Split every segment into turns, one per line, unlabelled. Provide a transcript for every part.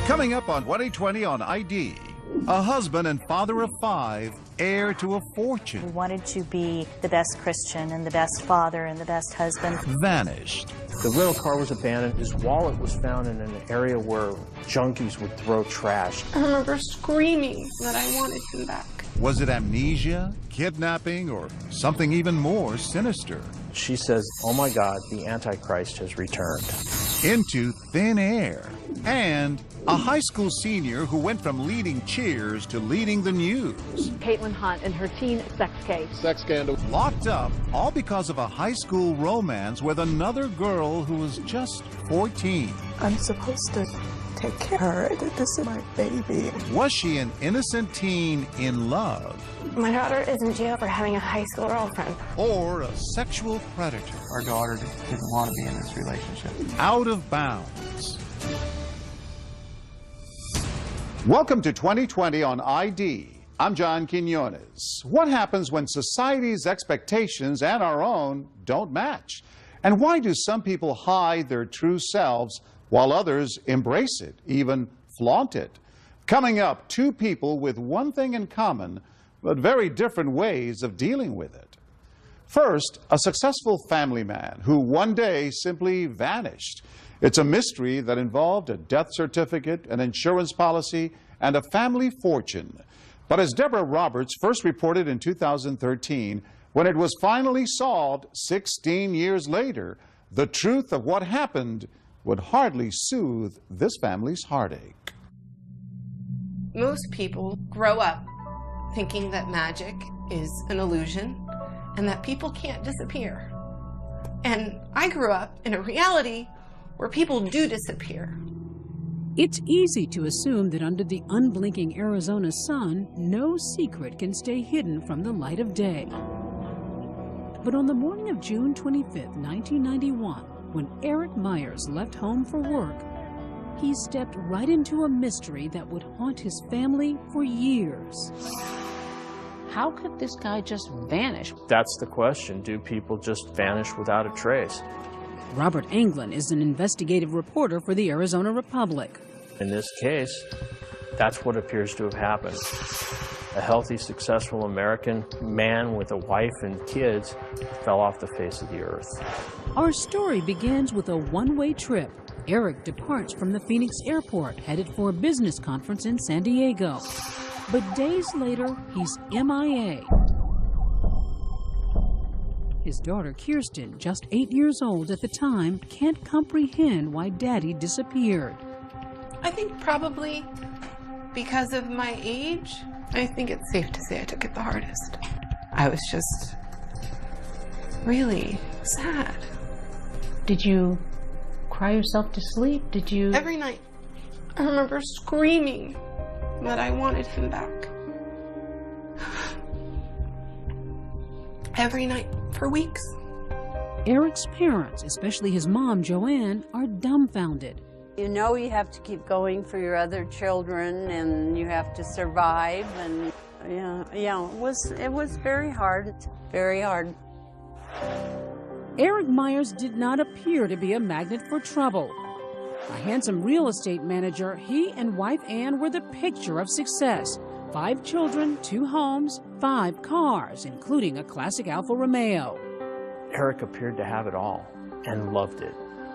Coming up on 2020 on ID, a husband and father of 5, heir to a fortune.
He wanted to be the best Christian and the best father and the best husband.
Vanished.
The rental car was abandoned. His wallet was found in an area where junkies would throw trash.
I remember screaming that I wanted him back.
Was it amnesia, kidnapping, or something even more sinister?
She says, "Oh my God, the Antichrist has returned."
Into thin air. And a high school senior who went from leading cheers to leading the news.
Caitlin Hunt and her teen sex case.
Sex scandal.
Locked up, all because of a high school romance with another girl who was just 14.
I'm supposed to take care of her. This is my baby.
Was she an innocent teen in love?
My daughter is in jail for having a high school girlfriend.
Or a sexual predator?
Our daughter didn't want to be in this relationship.
Out of bounds. Welcome to 2020 on ID. I'm John Quinones. What happens when society's expectations and our own don't match? And why do some people hide their true selves while others embrace it, even flaunt it? Coming up, 2 people with one thing in common, but very different ways of dealing with it. First, a successful family man who one day simply vanished. It's a mystery that involved a death certificate, an insurance policy, and a family fortune. But as Deborah Roberts first reported in 2013, when it was finally solved 16 years later, the truth of what happened would hardly soothe this family's heartache.
Most people grow up thinking that magic is an illusion and that people can't disappear. And I grew up in a reality where people do disappear.
It's easy to assume that under the unblinking Arizona sun, no secret can stay hidden from the light of day. But on the morning of June 25th, 1991, when Eric Myers left home for work, he stepped right into a mystery that would haunt his family for years.
How could this guy just vanish?
That's the question. Do people just vanish without a trace?
Robert Anglin is an investigative reporter for the Arizona Republic.
In this case, that's what appears to have happened. A healthy, successful American man with a wife and kids fell off the face of the earth.
Our story begins with a one-way trip. Eric departs from the Phoenix airport, headed for a business conference in San Diego. But days later, he's MIA. His daughter, Kirsten, just 8 years old at the time, can't comprehend why Daddy disappeared.
I think probably because of my age, I think it's safe to say I took it the hardest. I was just really sad.
Did you cry yourself to sleep? Did you?
Every night, I remember screaming that I wanted him back. Every night for weeks.
Eric's parents, especially his mom, Joanne, are dumbfounded.
You know you have to keep going for your other children and you have to survive, and it was very hard. Very hard.
Eric Myers did not appear to be a magnet for trouble. A handsome real estate manager, he and wife Ann were the picture of success. 5 children, 2 homes, 5 cars, including a classic Alfa Romeo.
Eric appeared to have it all and loved it.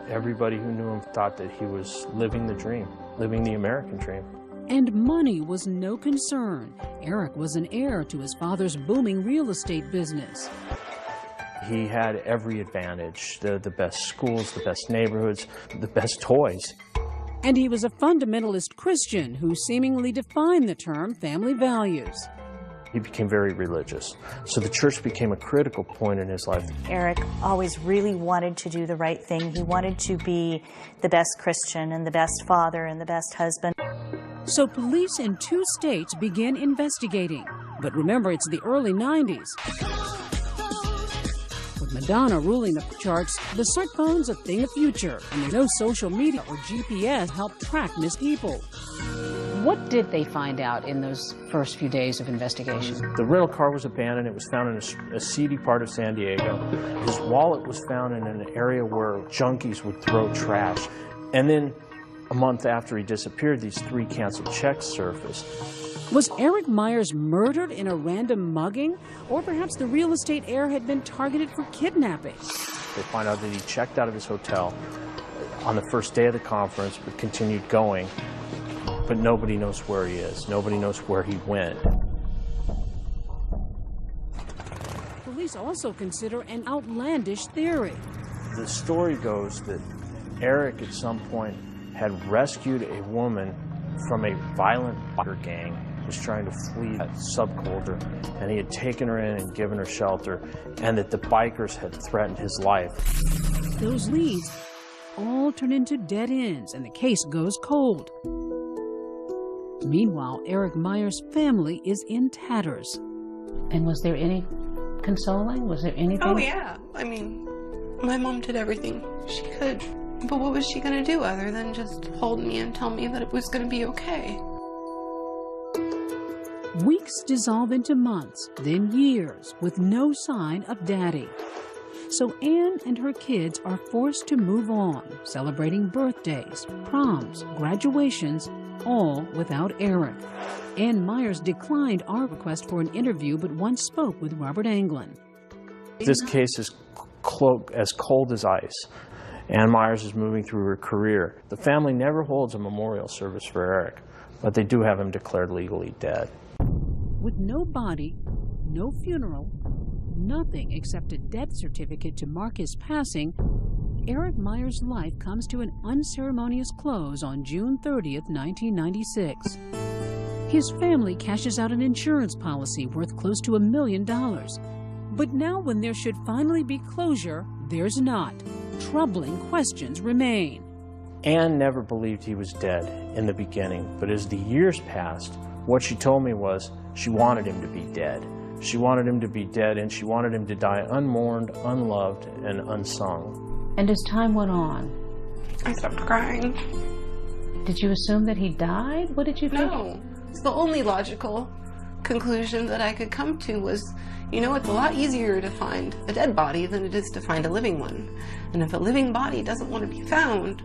Everybody who knew him thought that he was living the dream, living the American dream.
And money was no concern. Eric was an heir to his father's booming real estate business.
He had every advantage, the best schools, the best neighborhoods, the best toys.
And he was a fundamentalist Christian who seemingly defined the term family values.
He became very religious, so the church became a critical point in his life.
Eric always really wanted to do the right thing. He wanted to be the best Christian and the best father and the best husband.
So police in 2 states began investigating. But remember, it's the early 90s. With Madonna ruling the charts, the smartphone's a thing of future, and there's no social media or GPS help track missed people.
What did they find out in those first few days of investigation?
The rental car was abandoned. It was found in a seedy part of San Diego. His wallet was found in an area where junkies would throw trash. And then A month after he disappeared, these 3 canceled checks surfaced.
Was Eric Myers murdered in a random mugging? Or perhaps the real estate heir had been targeted for kidnapping?
They find out that he checked out of his hotel on the first day of the conference, but continued going. But nobody knows where he is. Nobody knows where he went.
Police also consider an outlandish theory.
The story goes that Eric at some point had rescued a woman from a violent biker gang, was trying to flee that subculture, and he had taken her in and given her shelter, and that the bikers had threatened his life.
Those leads all turn into dead ends, and the case goes cold. Meanwhile, Eric Myers' family is in tatters.
And was there any consoling? Was there anything?
Oh, yeah. I mean, my mom did everything she could. But what was she going to do other than just hold me and tell me that it was going to be okay?
Weeks dissolve into months, then years, with no sign of Daddy. So Anne and her kids are forced to move on, celebrating birthdays, proms, graduations, all without Eric. Anne Myers declined our request for an interview, but once spoke with Robert Anglin.
This case is as cold as ice. Anne Myers is moving through her career. The family never holds a memorial service for Eric, but they do have him declared legally dead.
With no body, no funeral, nothing except a death certificate to mark his passing, Eric Myers' life comes to an unceremonious close on June 30th, 1996. His family cashes out an insurance policy worth close to $1 million. But now when there should finally be closure, there's not. Troubling questions remain.
Anne never believed he was dead in the beginning, but as the years passed, what she told me was she wanted him to be dead. She wanted him to be dead, and she wanted him to die unmourned, unloved, and unsung.
And as time went on,
I stopped crying.
did you assume that he died? What did you think?
No. The only logical conclusion that I could come to was, you know, it's a lot easier to find a dead body than it is to find a living one. And if a living body doesn't want to be found,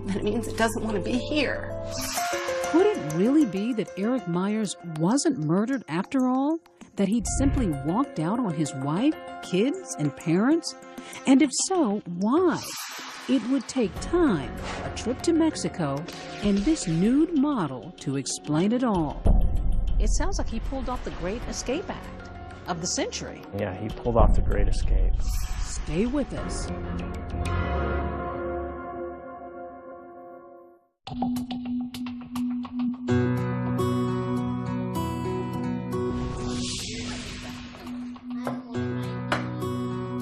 then it means it doesn't want to be here.
Could it really be that Eric Myers wasn't murdered after all? That he'd simply walked out on his wife, kids, and parents? And if so, why? It would take time, a trip to Mexico, and this nude model to explain it all.
It sounds like he pulled off the Great Escape Act of the century.
Yeah, he pulled off the Great Escape.
Stay with us.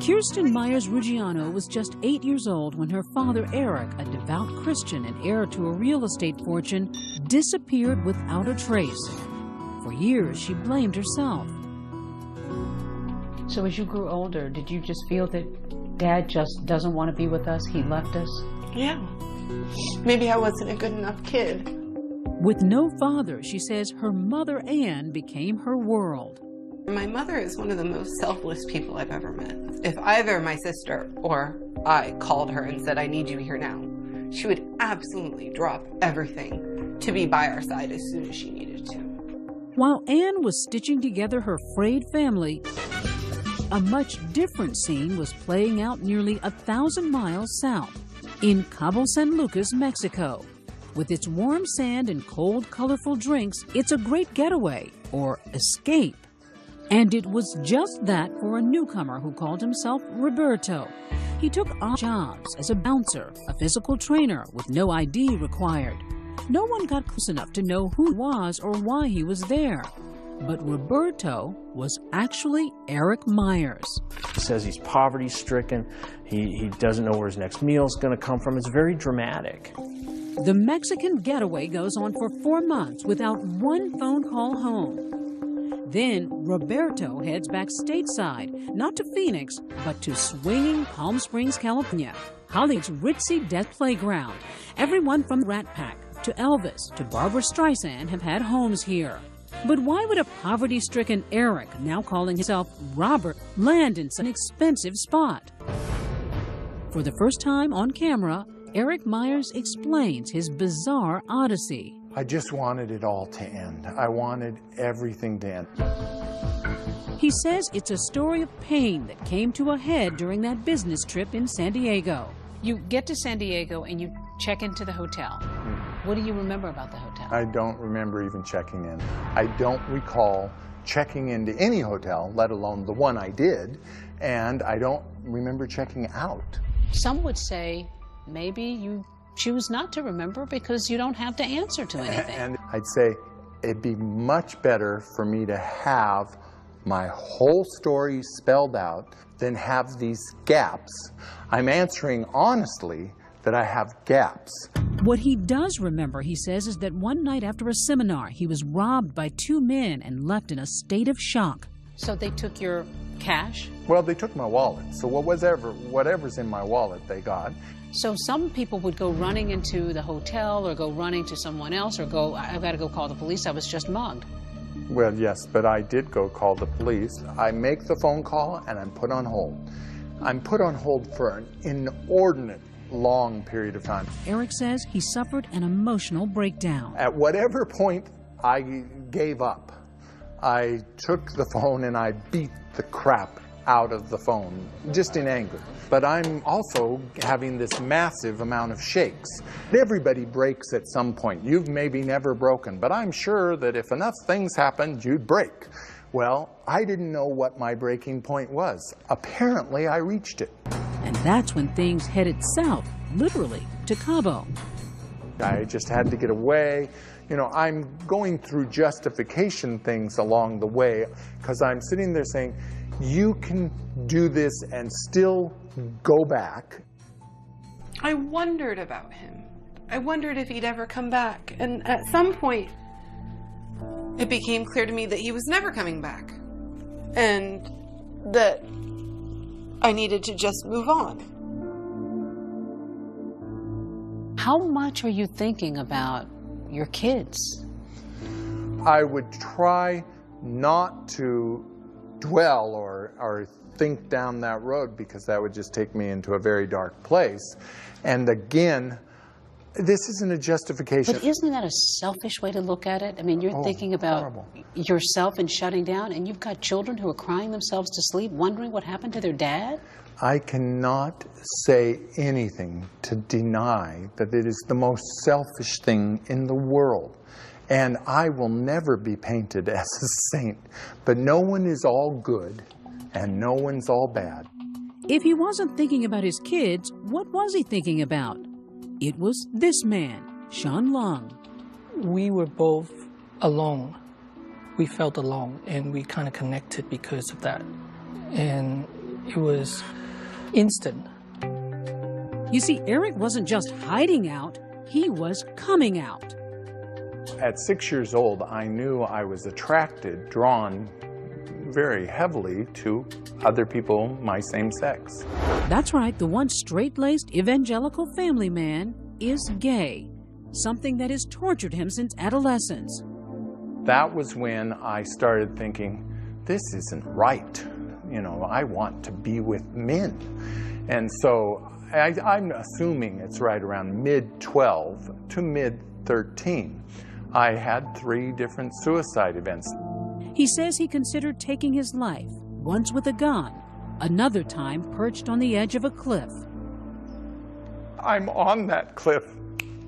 Kirsten Myers-Ruggiano was just 8 years old when her father, Eric, a devout Christian and heir to a real estate fortune, disappeared without a trace. For years, she blamed herself.
So as you grew older, did you just feel that Dad just doesn't want to be with us? He left us?
Yeah. Maybe I wasn't a good enough kid.
With no father, she says her mother, Anne, became her world.
My mother is one of the most selfless people I've ever met. If either my sister or I called her and said, I need you here now, she would absolutely drop everything to be by our side as soon as she needed to.
While Anne was stitching together her frayed family, a much different scene was playing out nearly 1,000 miles south, in Cabo San Lucas, Mexico. With its warm sand and cold, colorful drinks, it's a great getaway, or escape. And it was just that for a newcomer who called himself Roberto. He took odd jobs as a bouncer, a physical trainer with no ID required. No one got close enough to know who he was or why he was there. But Roberto was actually Eric Myers.
He says he's poverty-stricken. He doesn't know where his next meal is going to come from. It's very dramatic.
The Mexican getaway goes on for 4 months without one phone call home. Then Roberto heads back stateside, not to Phoenix, but to swinging Palm Springs, California, Hollywood's ritzy death playground. Everyone from Rat Pack to Elvis to Barbra Streisand have had homes here. But why would a poverty-stricken Eric, now calling himself Robert, land in such an expensive spot? For the first time on camera, Eric Myers explains his bizarre odyssey.
I just wanted it all to end. I wanted everything to end.
He says it's a story of pain that came to a head during that business trip in San Diego.
You get to San Diego and you check into the hotel. What do you remember about the hotel?
I don't remember even checking in. I don't recall checking into any hotel, let alone the one I did, and I don't remember checking out.
Some would say maybe you choose not to remember because you don't have to answer to anything.
And I'd say it'd be much better for me to have my whole story spelled out than have these gaps. I'm answering honestly that I have gaps.
What he does remember, he says, is that one night after a seminar, he was robbed by two men and left in a state of shock.
So they took your cash?
Well, they took my wallet, so whatever's in my wallet they got.
So some people would go running into the hotel or go running to someone else or go, I've got to go call the police, I was just mugged.
Well, yes, but I did go call the police. I make the phone call and I'm put on hold. I'm put on hold for an inordinate long period of time.
Eric says he suffered an emotional breakdown.
At whatever point I gave up, I took the phone and I beat the crap out of the phone, just in anger. But I'm also having this massive amount of shakes. Everybody breaks at some point. You've maybe never broken, but I'm sure that if enough things happened, you'd break. Well, I didn't know what my breaking point was. Apparently, I reached it.
And that's when things headed south, literally, to Cabo.
I just had to get away. You know, I'm going through justification things along the way because I'm sitting there saying, you can do this and still go back.
I wondered about him. I wondered if he'd ever come back. And at some point, it became clear to me that he was never coming back. And that I needed to just move on.
How much are you thinking about your kids?
I would try not to dwell or think down that road because that would just take me into a very dark place. And again, this isn't a justification.
But isn't that a selfish way to look at it? I mean, you're thinking about yourself and shutting down, and you've got children who are crying themselves to sleep, wondering what happened to their dad?
I cannot say anything to deny that it is the most selfish thing in the world. And I will never be painted as a saint. But no one is all good, and no one's all bad.
If he wasn't thinking about his kids, what was he thinking about? It was this man, Sean Long.
We were both alone. We felt alone, and we kind of connected because of that. And it was instant.
You see, Eric wasn't just hiding out, he was coming out.
At 6 years old, I knew I was attracted, drawn very heavily to other people my same sex.
That's right, the once straight-laced evangelical family man is gay, something that has tortured him since adolescence.
That was when I started thinking, this isn't right. You know, I want to be with men. And so I'm assuming it's right around mid-12 to mid-13. I had 3 different suicide events.
He says he considered taking his life, once with a gun, another time perched on the edge of a cliff.
I'm on that cliff,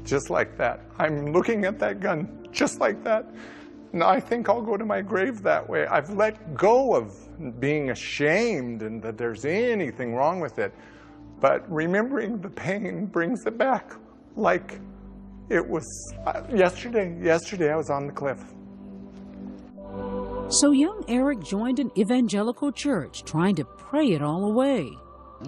just like that. I'm looking at that gun, just like that. And I think I'll go to my grave that way. I've let go of being ashamed and that there's anything wrong with it. But remembering the pain brings it back like it was yesterday. Yesterday I was on the cliff.
So young Eric joined an evangelical church, trying to pray it all away.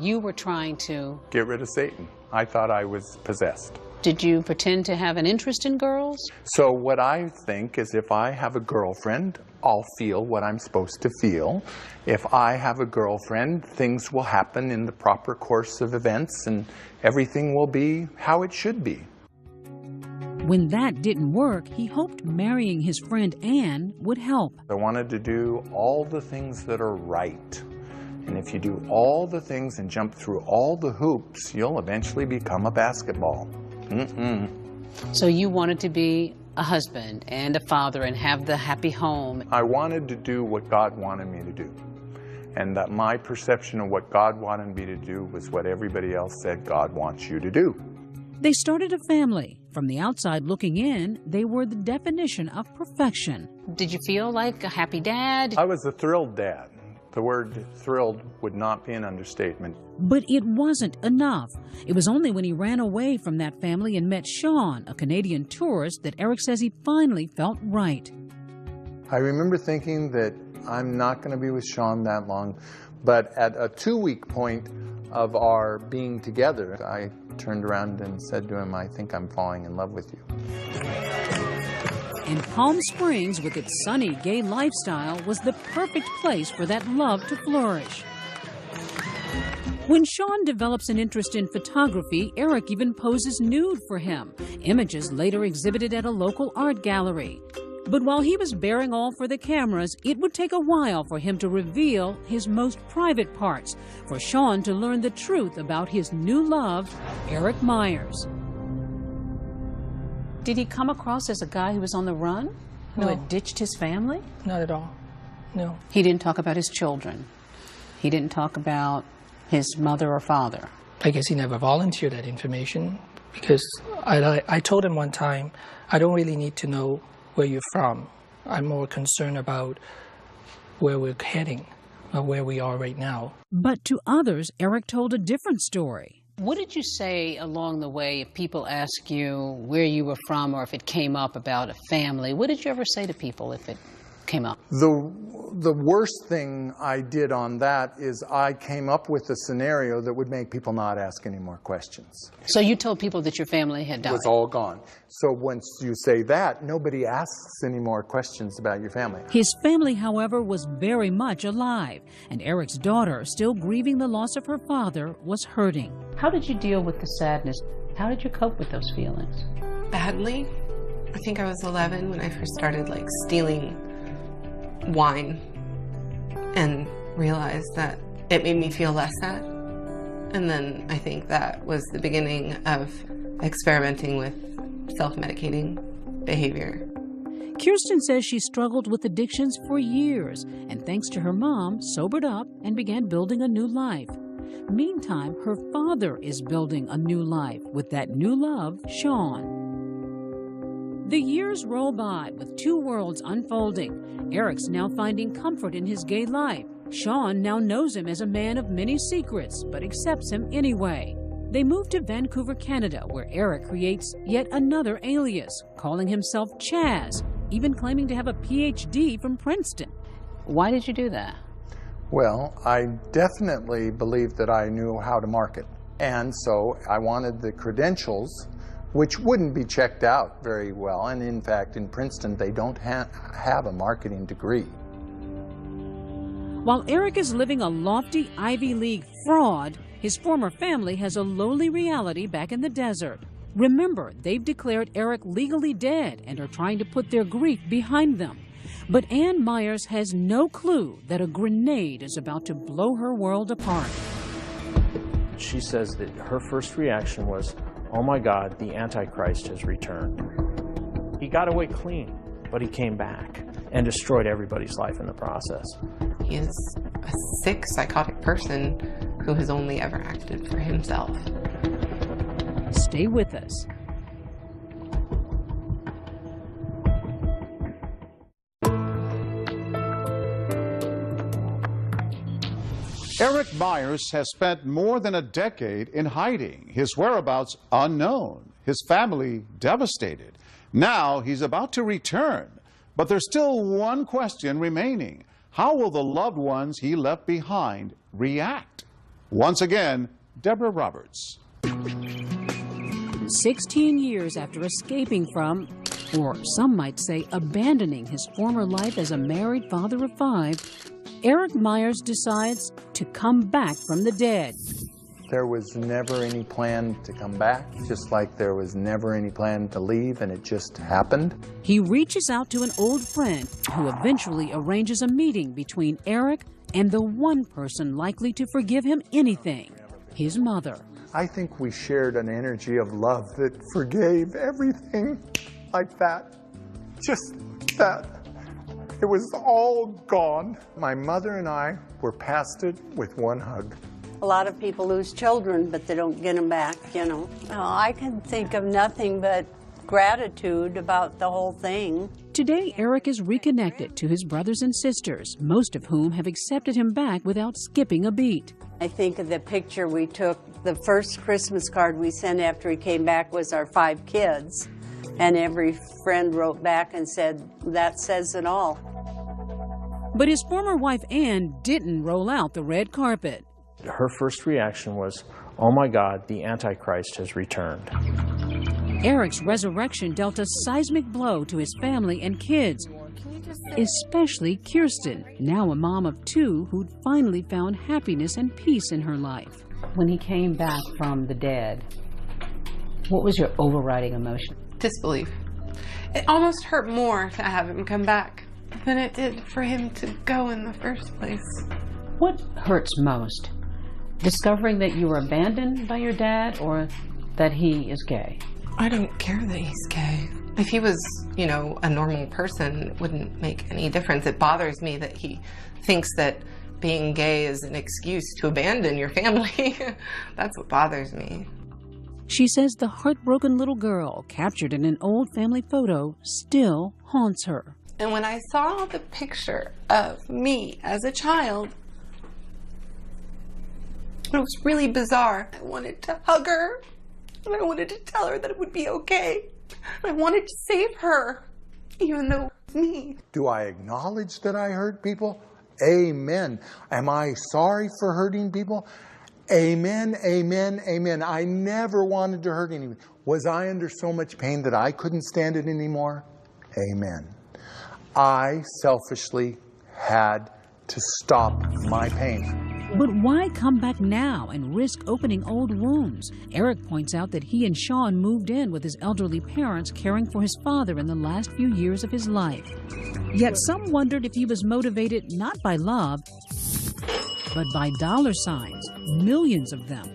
You were trying to
get rid of Satan. I thought I was possessed.
Did you pretend to have an interest in girls?
So what I think is if I have a girlfriend, I'll feel what I'm supposed to feel. If I have a girlfriend, things will happen in the proper course of events and everything will be how it should be.
When that didn't work, he hoped marrying his friend Ann would help.
I wanted to do all the things that are right. And if you do all the things and jump through all the hoops, you'll eventually become a basketball.
So you wanted to be a husband and a father and have the happy home.
I wanted to do what God wanted me to do. And that my perception of what God wanted me to do was what everybody else said God wants you to do.
They started a family. From the outside looking in, they were the definition of perfection.
Did you feel like a happy dad?
I was a thrilled dad. The word thrilled would not be an understatement.
But it wasn't enough. It was only when he ran away from that family and met Sean, a Canadian tourist, that Eric says he finally felt right.
I remember thinking that I'm not going to be with Sean that long, but at a 2-week point of our being together, I turned around and said to him, I think I'm falling in love with you.
And Palm Springs, with its sunny, gay lifestyle, was the perfect place for that love to flourish. When Sean develops an interest in photography, Eric even poses nude for him, images later exhibited at a local art gallery. But while he was bearing all for the cameras, it would take a while for him to reveal his most private parts, for Sean to learn the truth about his new love, Eric Myers.
Did he come across as a guy who was on the run, who
No.
had ditched his family?
Not at all. No.
He didn't talk about his children. He didn't talk about his mother or father.
I guess he never volunteered that information because I told him one time, I don't really need to know where you're from. I'm more concerned about where we're heading or where we are right now.
But to others, Eric told a different story.
What did you say along the way if people ask you where you were from or if it came up about a family? What did you ever say to people if it came up?
The worst thing I did on that is I came up with a scenario that would make people not ask any more questions.
So you told people that your family had died?
It was all gone. So once you say that, nobody asks any more questions about your family.
His family, however, was very much alive, and Eric's daughter, still grieving the loss of her father, was hurting.
How did you deal with the sadness? How did you cope with those feelings?
Badly. I think I was 11 when I first started stealing wine and realized that it made me feel less sad. And then I think that was the beginning of experimenting with self-medicating behavior.
Kirsten says she struggled with addictions for years, and thanks to her mom, sobered up and began building a new life. Meantime, her father is building a new life with that new love, Sean. The years roll by with two worlds unfolding. Eric's now finding comfort in his gay life. Sean now knows him as a man of many secrets, but accepts him anyway. They move to Vancouver, Canada, where Eric creates yet another alias, calling himself Chaz, even claiming to have a PhD from Princeton.
Why did you do that?
Well, I definitely believed that I knew how to market. And so I wanted the credentials, which wouldn't be checked out very well. And in fact, in Princeton, they don't have a marketing degree.
While Eric is living a lofty Ivy League fraud, his former family has a lowly reality back in the desert. Remember, they've declared Eric legally dead and are trying to put their grief behind them. But Ann Myers has no clue that a grenade is about to blow her world apart.
She says that her first reaction was, oh my God, the Antichrist has returned. He got away clean, but he came back and destroyed everybody's life in the process.
He is a sick, psychotic person who has only ever acted for himself.
Stay with us.
Eric Myers has spent more than a decade in hiding, his whereabouts unknown, his family devastated. Now he's about to return, but there's still one question remaining. How will the loved ones he left behind react? Once again, Deborah Roberts.
16 years after escaping from, or some might say abandoning his former life as a married father of 5, Eric Myers decides to come back from the dead.
There was never any plan to come back, just like there was never any plan to leave, and it just happened.
He reaches out to an old friend who eventually arranges a meeting between Eric and the one person likely to forgive him anything, his mother.
I think we shared an energy of love that forgave everything like that. Just that. It was all gone. My mother and I were past it with one hug.
A lot of people lose children, but they don't get them back, you know. I can think of nothing but gratitude about the whole thing.
Today, Eric is reconnected to his brothers and sisters, most of whom have accepted him back without skipping a beat.
I think of the picture we took. The first Christmas card we sent after he came back was our 5 kids. And every friend wrote back and said, that says it all.
But his former wife, Ann, didn't roll out the red carpet.
Her first reaction was, oh my God, the Antichrist has returned.
Eric's resurrection dealt a seismic blow to his family and kids, especially Kirsten, now a mom of 2 who'd finally found happiness and peace in her life.
When he came back from the dead, what was your overriding emotion?
Disbelief. It almost hurt more to have him come back than it did for him to go in the first place.
What hurts most? Discovering that you were abandoned by your dad, or that he is gay?
I don't care that he's gay. If he was, you know, a normal person, it wouldn't make any difference. It bothers me that he thinks that being gay is an excuse to abandon your family. That's what bothers me.
She says the heartbroken little girl, captured in an old family photo, still haunts her.
And when I saw the picture of me as a child, it was really bizarre. I wanted to hug her, and I wanted to tell her that it would be okay. I wanted to save her, even though it was me.
Do I acknowledge that I hurt people? Amen. Am I sorry for hurting people? Amen, amen, amen. I never wanted to hurt anyone. Was I under so much pain that I couldn't stand it anymore? Amen. I selfishly had to stop my pain.
But why come back now and risk opening old wounds? Eric points out that he and Sean moved in with his elderly parents, caring for his father in the last few years of his life. Yet some wondered if he was motivated not by love, but by dollar signs, millions of them.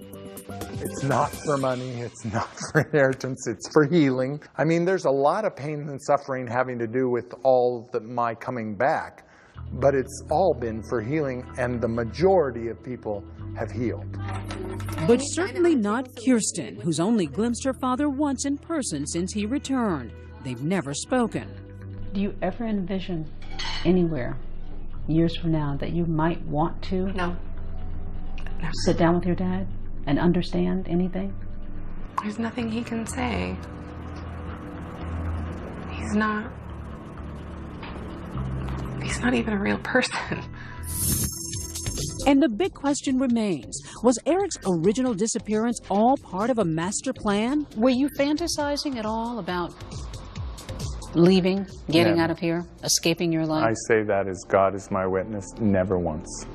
It's not for money, it's not for inheritance, it's for healing. I mean, there's a lot of pain and suffering having to do with all my coming back. But it's all been for healing, and the majority of people have healed.
But certainly not Kirsten, who's only glimpsed her father once in person since he returned. They've never spoken.
Do you ever envision anywhere, years from now, that you might want to sit down with your dad and understand anything?
There's nothing he can say. He's not even a real person.
And the big question remains, was Eric's original disappearance all part of a master plan?
Were you fantasizing at all about leaving, getting out of here, escaping your life?
I say that as God is my witness, never once.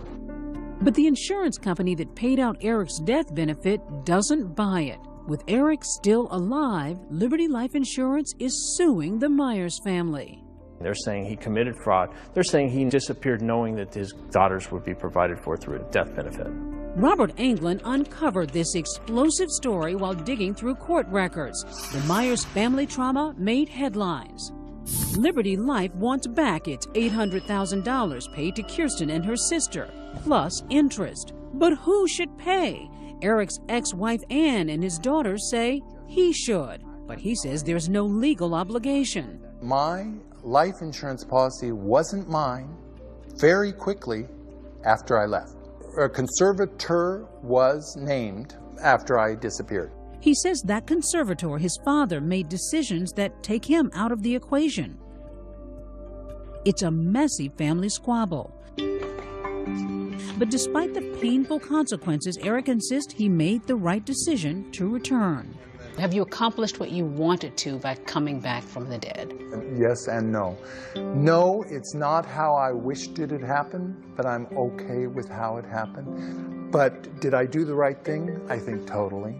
But the insurance company that paid out Eric's death benefit doesn't buy it. With Eric still alive, Liberty Life Insurance is suing the Myers family.
They're saying he committed fraud. They're saying he disappeared knowing that his daughters would be provided for through a death benefit.
Robert Englund uncovered this explosive story while digging through court records. The Myers family trauma made headlines. Liberty Life wants back its $800,000 paid to Kirsten and her sister, plus interest. But who should pay? Eric's ex-wife Ann and his daughters say he should, but he says there's no legal obligation.
My life insurance policy wasn't mine very quickly after I left. A conservator was named after I disappeared.
He says that conservator, his father, made decisions that take him out of the equation. It's a messy family squabble. But despite the painful consequences, Eric insists he made the right decision to return.
Have you accomplished what you wanted to by coming back from the dead?
Yes and no. No, it's not how I wished it had happened, but I'm okay with how it happened. But did I do the right thing? I think totally.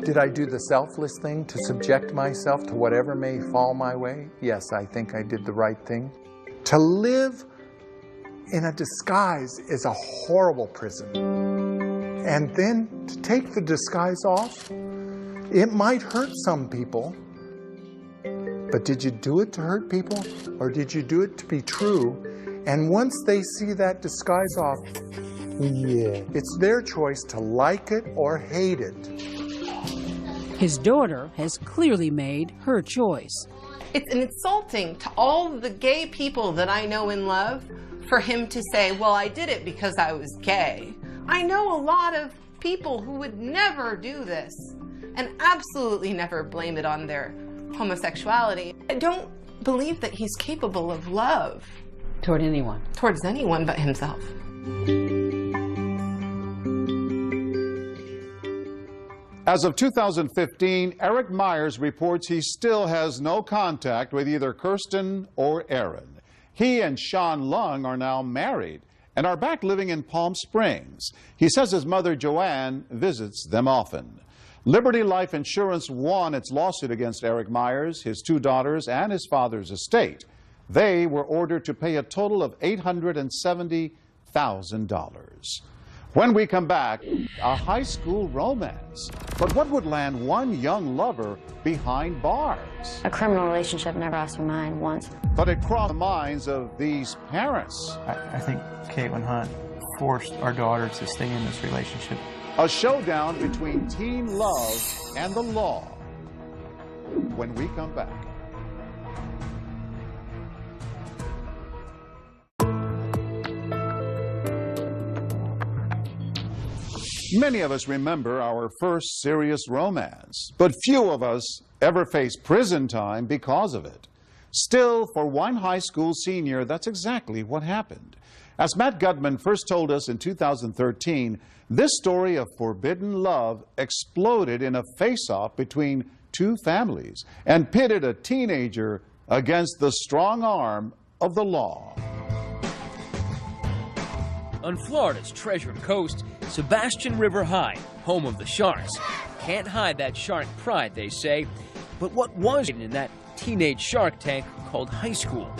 Did I do the selfless thing to subject myself to whatever may fall my way? Yes, I think I did the right thing. To live in a disguise is a horrible prison. And then to take the disguise off, it might hurt some people. But did you do it to hurt people, or did you do it to be true? And once they see that disguise off, yeah, it's their choice to like it or hate it.
His daughter has clearly made her choice.
It's insulting to all the gay people that I know and love for him to say, well, I did it because I was gay. I know a lot of people who would never do this and absolutely never blame it on their homosexuality. I don't believe that he's capable of love.
Toward anyone.
Towards anyone but himself.
As of 2015, Eric Myers reports he still has no contact with either Kirsten or Aaron. He and Sean Lung are now married and are back living in Palm Springs. He says his mother, Joanne, visits them often. Liberty Life Insurance won its lawsuit against Eric Myers, his two daughters, and his father's estate. They were ordered to pay a total of $870,000. When we come back, a high school romance. But what would land one young lover behind bars?
A criminal relationship never crossed my mind once.
But it crossed the minds of these parents.
I think Caitlin Hunt forced our daughter to stay in this relationship.
A showdown between teen love and the law. When we come back. Many of us remember our first serious romance, but few of us ever face prison time because of it. Still, for one high school senior, that's exactly what happened. As Matt Gutman first told us in 2013, this story of forbidden love exploded in a face-off between two families and pitted a teenager against the strong arm of the law.
On Florida's Treasure Coast, Sebastian River High, home of the Sharks. Can't hide that shark pride, they say. But what was in that teenage shark tank called high school?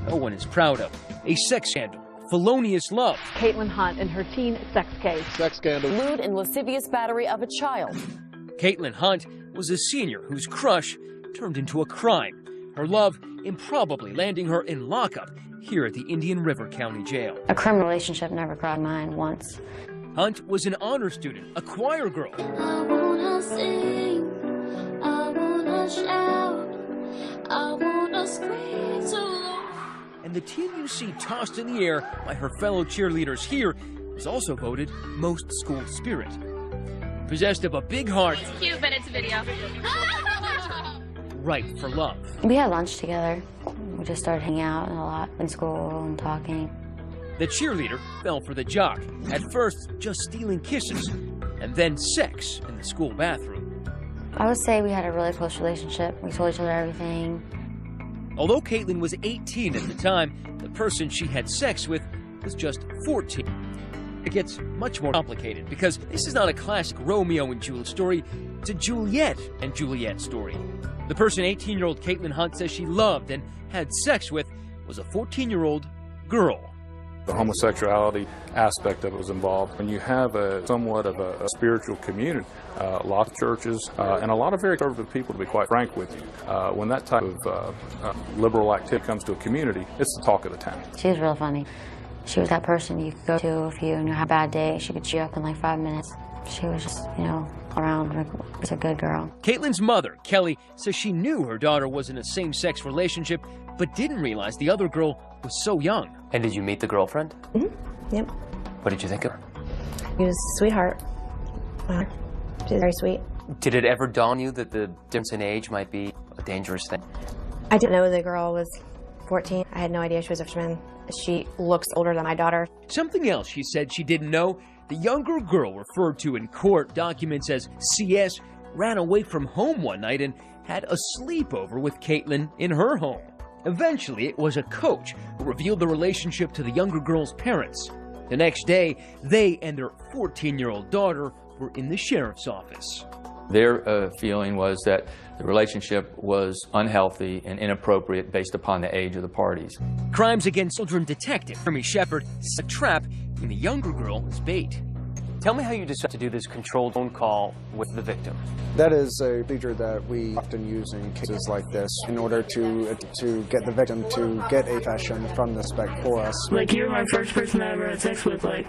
No one is proud of. A sex scandal, felonious love.
Caitlin Hunt and her teen sex case.
Sex scandal.
Lewd and lascivious battery of a child.
Caitlin Hunt was a senior whose crush turned into a crime. Her love improbably landing her in lockup here at the Indian River County Jail.
A criminal relationship never crossed my mind once.
Hunt was an honor student, a choir girl.
I wanna sing, I wanna shout, I wanna scream so loud.
And the team you see tossed in the air by her fellow cheerleaders here was also voted most school spirit. Possessed of a big heart.
It's cute, but it's a video.
Ripe for love.
We had lunch together. We just started hanging out a lot in school and talking.
The cheerleader fell for the jock, at first just stealing kisses, and then sex in the school bathroom.
I would say we had a really close relationship. We told each other everything.
Although Caitlin was 18 at the time, the person she had sex with was just 14. It gets much more complicated because this is not a classic Romeo and Juliet story, it's a Juliet and Juliet story. The person 18-year-old Caitlin Hunt says she loved and had sex with was a 14-year-old girl.
The homosexuality aspect of it was involved. When you have somewhat of a spiritual community, a lot of churches and a lot of very conservative people, to be quite frank with you, when that type of liberal activity comes to a community, it's the talk of the town.
She was real funny. She was that person you could go to if you had a bad day. She could cheer you up in like 5 minutes. She was just, around like a good girl.
Caitlin's mother, Kelly, says she knew her daughter was in a same-sex relationship, but didn't realize the other girl was so young.
And did you meet the girlfriend?
Mm-hmm. Yep.
What did you think of her?
She was a sweetheart. She was very sweet.
Did it ever dawn on you that the difference in age might be a dangerous thing?
I didn't know the girl was 14. I had no idea she was a freshman. She looks older than my daughter.
Something else she said she didn't know, the younger girl referred to in court documents as CS ran away from home one night and had a sleepover with Caitlin in her home. Eventually, it was a coach who revealed the relationship to the younger girl's parents. The next day, they and their 14-year-old daughter were in the sheriff's office.
Their feeling was that the relationship was unhealthy and inappropriate based upon the age of the parties.
Crimes Against Children detective Jeremy Shepard set a trap in the younger girl as bait.
Tell me how you decided to do this controlled phone call with the victim.
That is a procedure that we often use in cases like this in order to get the victim to get a confession from the suspect for us.
Like, you're my first person I ever had sex with, like,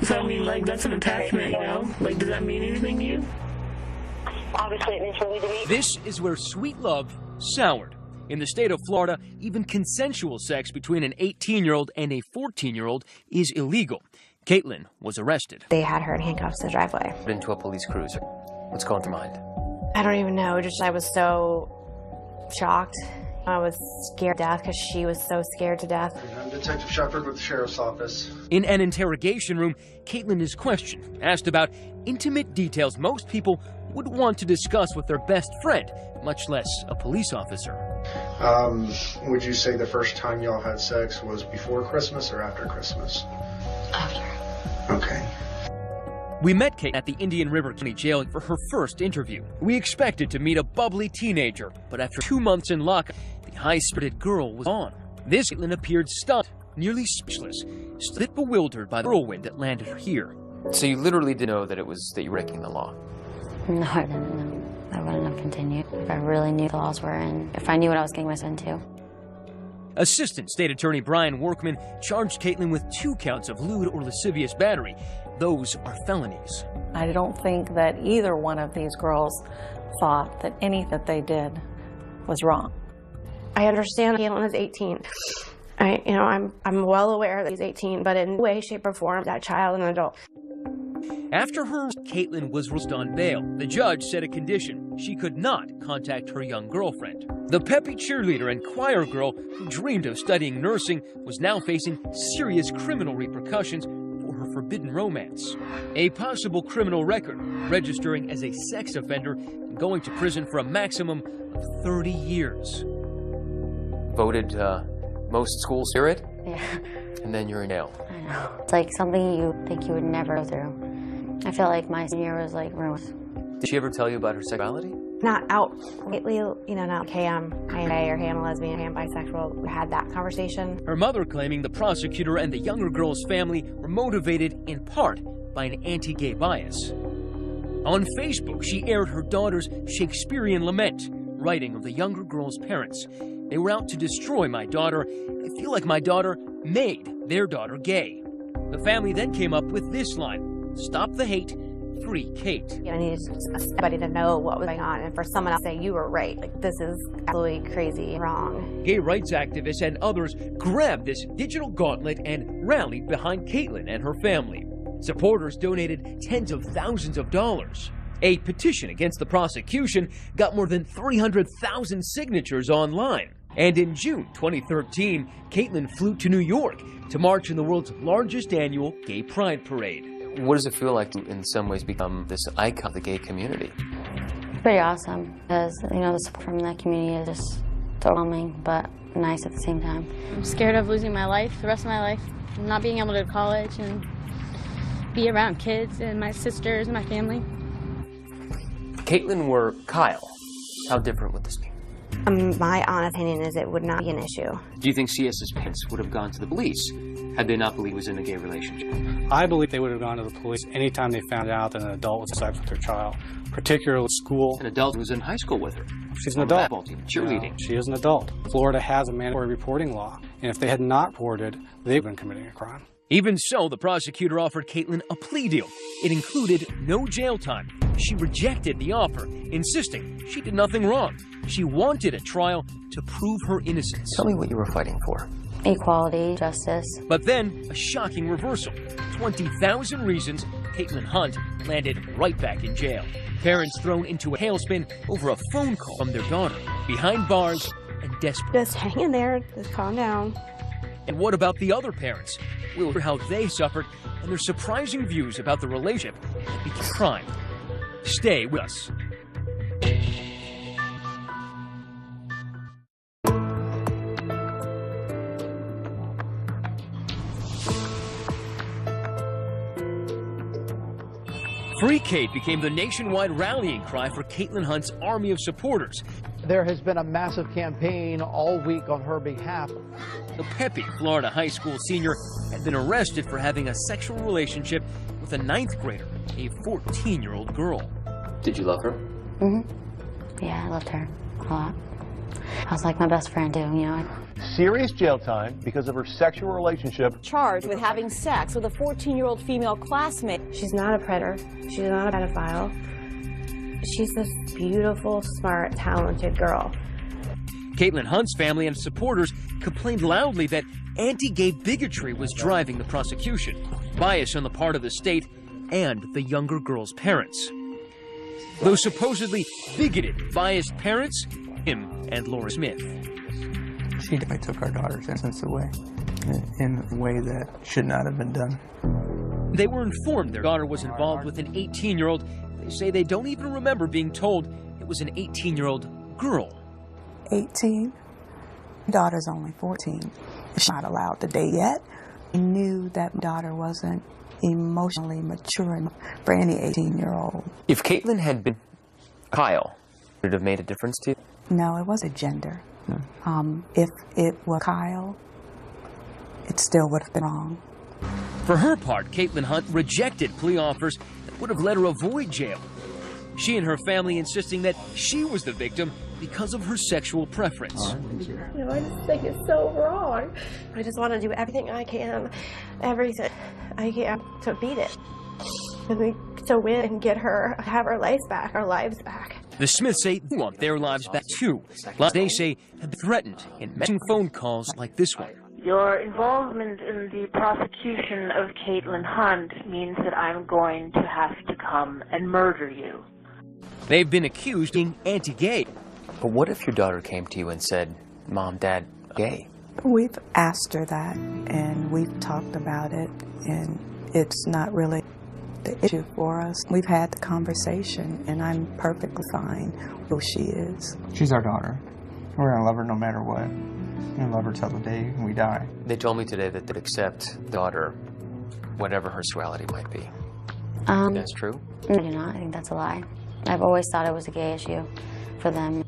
so I mean, like, that's an attachment, you know? Like, does that mean anything to you?
Obviously, it means really to me.
This is where sweet love soured. In the state of Florida, even consensual sex between an 18-year-old and a 14-year-old is illegal. Caitlin was arrested.
They had her in handcuffs in the driveway.
Into a police cruiser. What's going through mind?
I don't even know. I was so shocked. I was scared to death because she was so scared to death.
I'm Detective Shepard with the Sheriff's Office.
In an interrogation room, Caitlin is questioned, asked about intimate details most people would want to discuss with their best friend, much less a police officer.
Would you say the first time y'all had sex was before Christmas or after Christmas?
After.
Okay.
We met Kate at the Indian River County Jail for her first interview. We expected to meet a bubbly teenager, but after 2 months in lockup, the high-spirited girl was gone. This Caitlin appeared stunned, nearly speechless, a bit bewildered by the whirlwind that landed her here.
So you literally didn't know that it was that you were breaking the law?
No, I didn't know. I wouldn't have continued if I really knew the laws were, and if I knew what I was getting myself into.
Assistant State Attorney Brian Workman charged Caitlin with 2 counts of lewd or lascivious battery. Those are felonies.
I don't think that either one of these girls thought that anything that they did was wrong.
I understand Caitlin is 18. I'm well aware that he's 18, but in no way, shape, or form, that child and adult.
After her, Caitlin was released on bail. The judge set a condition: she could not contact her young girlfriend. The peppy cheerleader and choir girl who dreamed of studying nursing was now facing serious criminal repercussions for her forbidden romance. A possible criminal record, registering as a sex offender and going to prison for a maximum of 30 years.
Voted most schools hear it?
Yeah.
And then you're in jail.
I know. It's like something you think you would never go through. I felt like my senior year was like ruined.
Did she ever tell you about her sexuality?
Not outrightly, not like, hey, I'm gay, or hey, I'm a lesbian, hey, I'm bisexual. We had that conversation.
Her mother claiming the prosecutor and the younger girl's family were motivated in part by an anti-gay bias. On Facebook, she aired her daughter's Shakespearean lament, writing of the younger girl's parents. They were out to destroy my daughter. I feel like my daughter made their daughter gay. The family then came up with this line: stop the hate, free Kate.
I needed somebody to know what was going on, and for someone else to say, you were right. Like, this is absolutely crazy, wrong.
Gay rights activists and others grabbed this digital gauntlet and rallied behind Caitlin and her family. Supporters donated tens of thousands of dollars. A petition against the prosecution got more than 300,000 signatures online. And in June 2013, Caitlin flew to New York to march in the world's largest annual Gay Pride Parade.
What does it feel like to, in some ways, become this icon of the gay community?
Pretty awesome, because, the support from that community is just overwhelming, but nice at the same time.
I'm scared of losing my life, the rest of my life, not being able to go to college and be around kids and my sisters and my family.
Caitlin were Kyle. How different would this be?
My honest opinion is it would not be an issue.
Do you think CS's parents would have gone to the police had they not believed he was in a gay relationship?
I believe they would have gone to the police anytime they found out that an adult was having sex with their child, particularly school.
An adult who was in high school with her.
She's an adult.
Basketball team, cheerleading.
She is an adult. Florida has a mandatory reporting law, and if they had not reported, they've been committing a crime.
Even so, the prosecutor offered Caitlin a plea deal. It included no jail time. She rejected the offer, insisting she did nothing wrong. She wanted a trial to prove her innocence.
Tell me what you were fighting for.
Equality, justice.
But then, a shocking reversal. 20,000 reasons, Caitlin Hunt landed right back in jail. Parents thrown into a tailspin over a phone call from their daughter. Behind bars and desperate.
Just hang in there, just calm down.
And what about the other parents? We'll hear how they suffered and their surprising views about the relationship that became crime. Stay with us. Free Kate became the nationwide rallying cry for Caitlin Hunt's army of supporters.
There has been a massive campaign all week on her behalf.
The Pepe, Florida high school senior, had been arrested for having a sexual relationship with a 9th grader, a 14-year-old girl.
Did you love her?
Mm-hmm. Yeah, I loved her a lot. I was like my best friend too, you know.
Serious jail time because of her sexual relationship.
Charged with having sex with a 14-year-old female classmate.
She's not a predator. She's not a pedophile. She's this beautiful, smart, talented girl.
Caitlin Hunt's family and supporters complained loudly that anti-gay bigotry was driving the prosecution, bias on the part of the state and the younger girl's parents. Those supposedly bigoted, biased parents, him and Laura Smith.
She definitely took our daughter's innocence away in a way that should not have been done.
They were informed their daughter was involved with an 18-year-old. They say they don't even remember being told it was an 18-year-old girl.
18. Daughter's only 14. She's not allowed to date yet. I knew that daughter wasn't emotionally mature enough for any 18-year-old.
If Caitlin had been Kyle, would it have made a difference to you?
No, it wasn't gender. If it was Kyle, it still would have been wrong.
For her part, Caitlin Hunt rejected plea offers that would have let her avoid jail. She and her family insisting that she was the victim because of her sexual preference.
You know, I just think it's so wrong. I just want to do everything I can, everything I can to beat it. To win and get her, have her life back, our lives back.
The Smiths say they want their lives back too. They say have been threatened in messaging phone calls like this one.
Your involvement in the prosecution of Caitlin Hunt means that I'm going to have to come and murder you.
They've been accused of being anti-gay.
But what if your daughter came to you and said, Mom, Dad, gay?
We've asked her that, and we've talked about it, and it's not really the issue for us. We've had the conversation, and I'm perfectly fine who she is.
She's our daughter. We're going to love her no matter what. We're going to love her till the day we die.
They told me today that they'd accept the daughter, whatever her sexuality might be. That's true?
No, I do not. I think that's a lie. I've always thought it was a gay issue for them.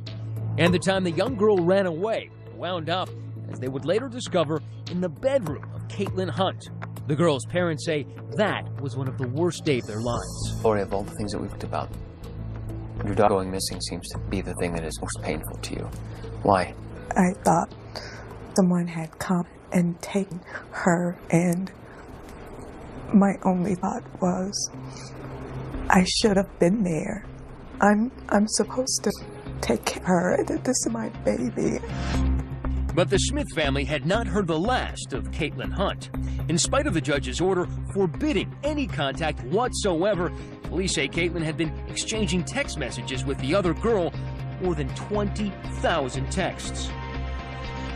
And the time the young girl ran away wound up, as they would later discover, in the bedroom of Caitlin Hunt. The girl's parents say that was one of the worst days of their lives.
Lori, of all the things that we've talked about, your daughter going missing seems to be the thing that is most painful to you. Why?
I thought someone had come and taken her, and my only thought was, I should have been there. I'm supposed to take care of her. This is my baby.
But the Smith family had not heard the last of Caitlin Hunt. In spite of the judge's order forbidding any contact whatsoever, police say Caitlin had been exchanging text messages with the other girl, more than 20,000 texts,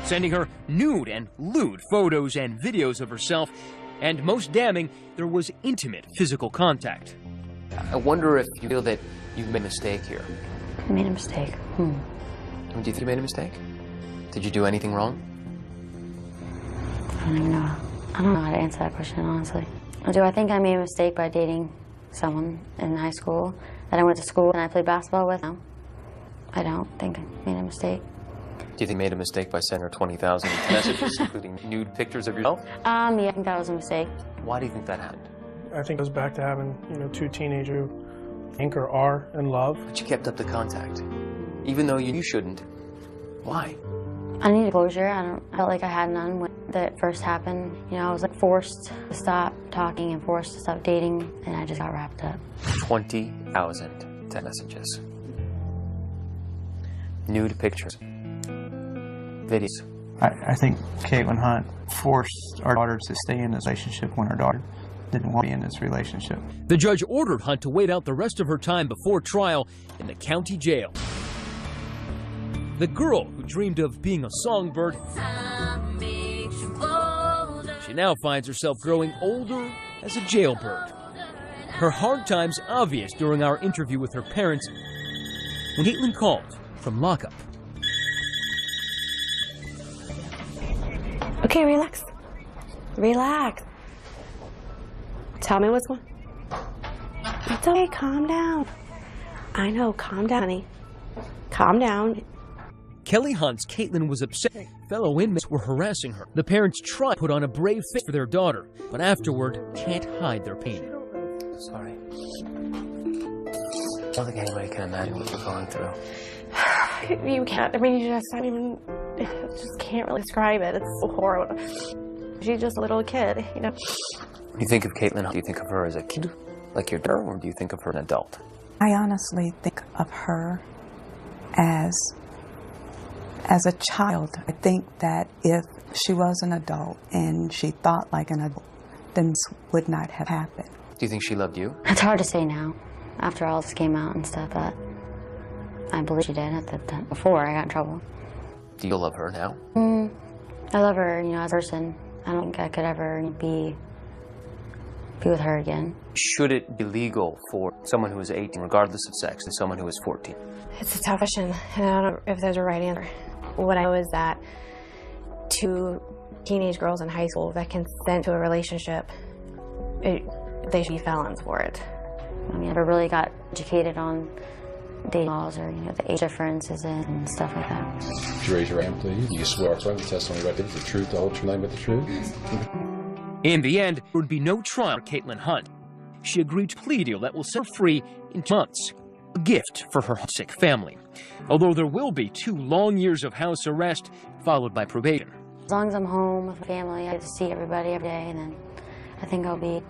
sending her nude and lewd photos and videos of herself, and most damning, there was intimate physical contact.
I wonder if you feel that you've made a mistake here.
I made a mistake.
Do you think you made a mistake? Did you do anything wrong?
I don't even know. I don't know how to answer that question, honestly. Do I think I made a mistake by dating someone in high school that I went to school and I played basketball with? No. I don't think I made a mistake.
Do you think you made a mistake by sending her 20,000 messages, including nude pictures of yourself?
Yeah, I think that was a mistake.
Why do you think that happened?
I think it goes back to having, two teenagers who think or are in love.
But you kept up the contact, even though you shouldn't. Why?
I needed closure. I felt like I had none when that first happened. I was forced to stop talking and forced to stop dating, and I just got wrapped up.
20,000 text messages. Nude pictures. Videos.
I think Caitlin Hunt forced our daughter to stay in this relationship when our daughter didn't want to be in this relationship.
The judge ordered Hunt to wait out the rest of her time before trial in the county jail. The girl who dreamed of being a songbird, she now finds herself growing older as a jailbird. Her hard times obvious during our interview with her parents when Caitlin called from lockup.
Okay, relax. Relax. Tell me what's going on. It's okay, calm down. I know, calm down, honey. Calm down.
Kelly Hunt's Caitlin was upset. Fellow inmates were harassing her. The parents tried to put on a brave face for their daughter, but afterward can't hide their pain.
Sorry. I don't think anybody can imagine what you're going through.
You can't, I mean, you just can't really describe it. It's so horrible. She's just a little kid, you know.
When you think of Caitlin, do you think of her as a kid, like your daughter, or do you think of her as an adult?
I honestly think of her as a child. I think that if she was an adult and she thought like an adult, then this would not have happened.
Do you think she loved you?
It's hard to say now, after all this came out and stuff, but I believe she did at the time, before I got in trouble.
Do you love her now?
I love her, you know, as a person. I don't think I could ever be with her again.
Should it be legal for someone who is 18, regardless of sex, and someone who is 14?
It's a tough question, and I don't know if there's a right answer. What I know is that 2 teenage girls in high school that consent to a relationship, they should be felons for it.
I mean, I never really got educated on dating laws or, you know, the age differences and stuff like that.
Would you raise your hand, please? You swear to the testimony about the truth, the whole truth, nothing but the truth?
In the end, there would be no trial for Caitlin Hunt. She agreed to a plea deal that will set her free in 2 months. A gift for her sick family. Although there will be 2 long years of house arrest, followed by probation.
As long as I'm home with my family, I get to see everybody every day, and then I think I'll be